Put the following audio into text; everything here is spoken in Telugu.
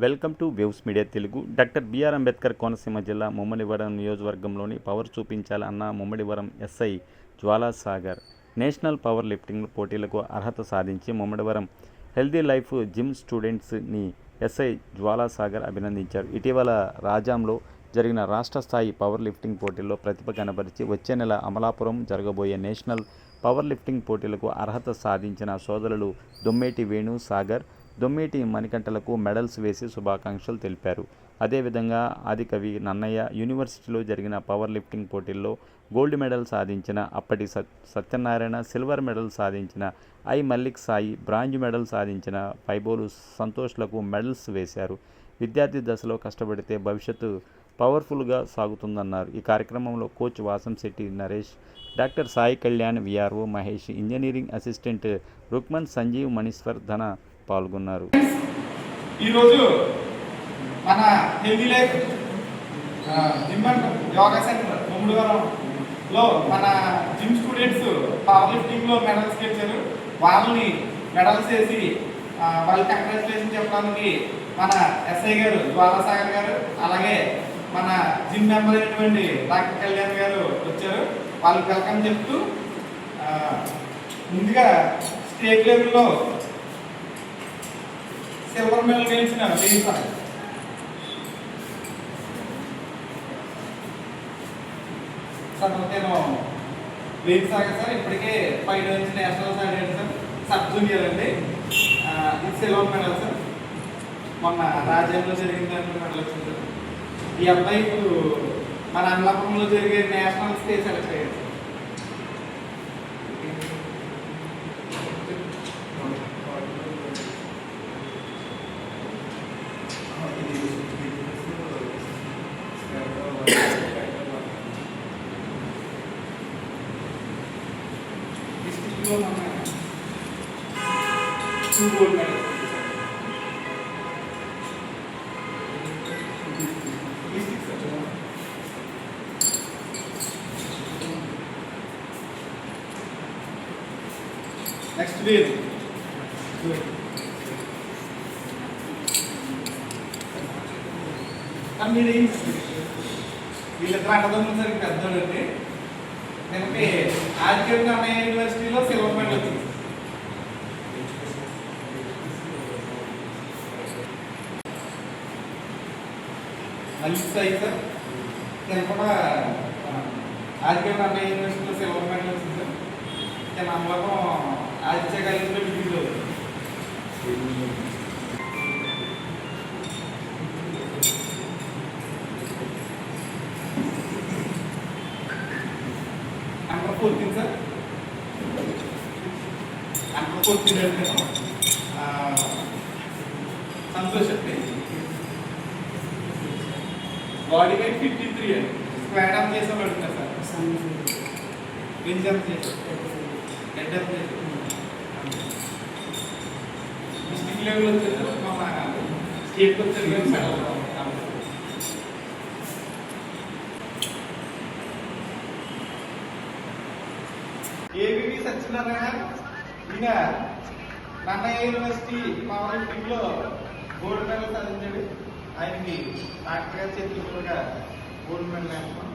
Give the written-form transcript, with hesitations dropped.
Welcome to Waves Media Telugu. Doctor BR Ambedkar Konaseema జిల్లా ముమ్మడివరం నియోజకవర్గంలోని పవర్ చూపించాలి అన్న Mummidivaram SI Jwalasagar national power lifting పోటీలకు అర్హత సాధించి ముమ్మడివరం హెల్దీ లైఫ్ జిమ్ స్టూడెంట్స్ని ఎస్ఐ జ్వాలాసాగర్ అభినందించారు. ఇటీవల రాజాంలో జరిగిన రాష్ట్ర స్థాయి పవర్ లిఫ్టింగ్ పోటీల్లో ప్రతిభ కనబరిచి వచ్చే నెల అమలాపురం జరగబోయే నేషనల్ పవర్ లిఫ్టింగ్ పోటీలకు అర్హత సాధించిన సోదరులు దొమ్మేటి వేణు సాగర్, దొమ్మేటి మణికంఠలకు మెడల్స్ వేసి శుభాకాంక్షలు తెలిపారు. అదేవిధంగా ఆదికవి నన్నయ్య యూనివర్సిటీలో జరిగిన పవర్ లిఫ్టింగ్ పోటీల్లో గోల్డ్ మెడల్ సాధించిన అప్పటి సత్యనారాయణ, సిల్వర్ మెడల్ సాధించిన I Mallik Sai, bronze medal సాధించిన పైబోలు సంతోష్లకు మెడల్స్ వేశారు. విద్యార్థి దశలో కష్టపడితే భవిష్యత్తు పవర్ఫుల్గా సాగుతుందన్నారు. ఈ కార్యక్రమంలో coach Vasamsetti Naresh, doctor Sai Kalyan, VRO Mahesh, engineering assistant Rukman, Sanjeev, Manishwar Dhana పాల్గొన్నారు. ఈరోజు మన healthy life gym and yoga center ముమ్మడివరంలో మన జిమ్ స్టూడెంట్స్ పవర్ లిఫ్టింగ్లో మెడల్స్ గెలిచారు. వాళ్ళని మెడల్స్ వేసి వాళ్ళకి కంగ్రాచులేషన్ చెప్పడానికి మన ఎస్ఐ గారు జ్వాలాసాగర్ గారు, అలాగే మన జిమ్ మెంబర్ అయినటువంటి డాక్టర్ కళ్యాణ్ గారు వచ్చారు. వాళ్ళకి వెల్కమ్ చెప్తూ ముందుగా స్టేట్ లెవెల్లో సిల్వర్ మెడల్ గెలిచిన వేణుసాగర్ సార్ ఇప్పటికే 5 నుంచి నేషనల్స్ ఆడాడు సార్. సబ్ జూనియర్ అండి. ఇది సిల్వర్ మెడల్ సార్. మొన్న రాజ్యాంగంలో జరిగిన దాంట్లో మెడల్ వచ్చింది సార్. ఈ అబ్బాయి ఇప్పుడు మన అమలాపురంలో జరిగే నేషనల్స్కి సెలెక్ట్ అయ్యాడు. Two gold medals. Next wave. మీరు వీళ్ళిద్దరు అన్నదమ్ములు సరికి పెద్దోళ్ళండి. మనకి ఆదికవి నన్నయ్య యూనివర్సిటీలో సిల్వర్ మెడల్ వచ్చింది. మల్లిక్ సాయి సార్ నేను కూడా ఆదికవి నన్నయ్య యూనివర్సిటీలో సిల్వర్ మెడల్ వచ్చింది సార్. నేను అమలాపురం ఆదిత్య కాలేజీలో డిగ్రీలో అండర్ 14 సార్. అండర్ 14 అంటే సంతోష్ అండి. బాడీ వెయిట్ 53 అండి. స్క్వాట్ అప్ చేసాం అడుగుతారు సార్. బెంచ్ అప్ చేసాం, హెడ్ అప్ చేసాం. డిస్ట్రిక్ట్ లెవెల్ వచ్చేసి మన స్టేట్కి వచ్చారు. ఏబీవీ సత్యనారాయణ ఈయన నన్నయ్య యూనివర్సిటీ పవర్ లిఫ్టింగ్లో గోల్డ్ మెడల్ సాధించాడు. ఆయనకి డాక్టర్ గారి చేతులుగా గోల్డ్ మెడల్ వేస్తాం.